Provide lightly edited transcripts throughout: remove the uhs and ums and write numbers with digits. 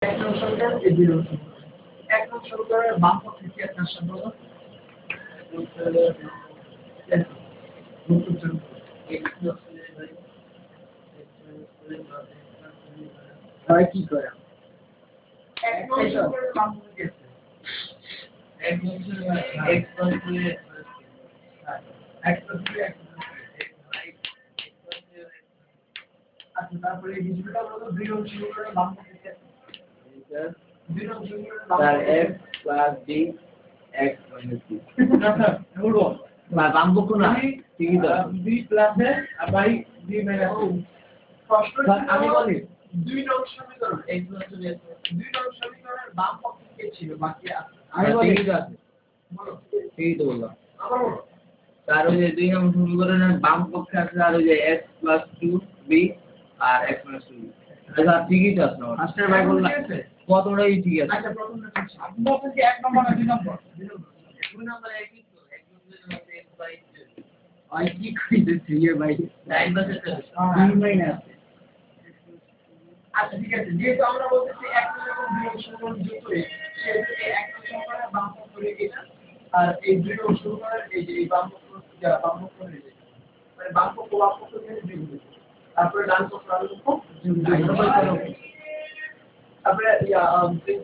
এক নং সমীকরণ এই দুই নং সমীকরণ। এক নং সমীকরণের বাম পক্ষে কি আছে আসলে বলো? তাই কি করে? এক নং সমীকরণের বাম পক্ষে কি আছে? এক নং সমীকরণে x + 2 x আচ্ছা তারপরে এই বিষয়টা বলো দুই নং সমীকরণের বাম পক্ষে কি আছে? দুই নং সমীকরণের বাম পক্ষে x + b x - b বলবো বাম পক্ষ না ঠিকই তো b প্লাস এ আর বাই b মাইনাস প্রশ্ন আমি বলি দুই নং সমীকরণ x + 2 দুই নং সমীকরণের বাম পক্ষে কি ছিল বাকি আছে আমি বলি ঠিকই তো আছে বলো ঠিকই তো বললাম আবার বলো তার ওই যে দুই নং সমীকরণের বাম পক্ষে আছে আর ওই যে x + 2b আর x - 2b আচ্ছা ঠিকই তো আছে আমার আচ্ছা ভাই বললাম কতটাই ঠিক আছে আচ্ছা প্রথমটা ঠিক আছে আপনি বলছেন যে এক নম্বর না দুই নম্বর দুই নম্বর একই তো x + 2 আই কি কইতেছি এ ভাই লাইন বাসে দুই মাইনাস আচ্ছা ঠিক আছে যেহেতু আমরা বলতেছি এক নং এবং দুই নং সমীকরণ যোগ করে সেহেতু এই এক নং সমীকরণের বাম পক্ষ করে এটা আর এই দুই নং সমীকরণের এই যে এই বাম পক্ষ বাম পক্ষ হয়ে যায় মানে বাম পক্ষ থেকে যোগ হবে তারপরে ডান পক্ষ ডান পক্ষ যোগ হবে তারপরে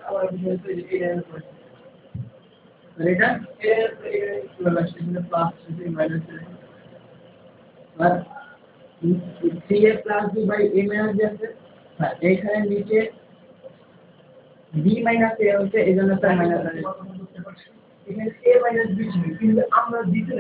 আবার বিষয় হচ্ছে যে এই লাইনের পরে এটা এর চলে আসছে এখানে প্লাস মাইনাস আর C A plus B by A minus B আছে হ্যাঁ এইখানে নিচে বি মাইনাস এ হচ্ছে এই জন্য তার মাইনাস আছে এখানে এ মাইনাস বি ছিল কিন্তু আমরা দিতে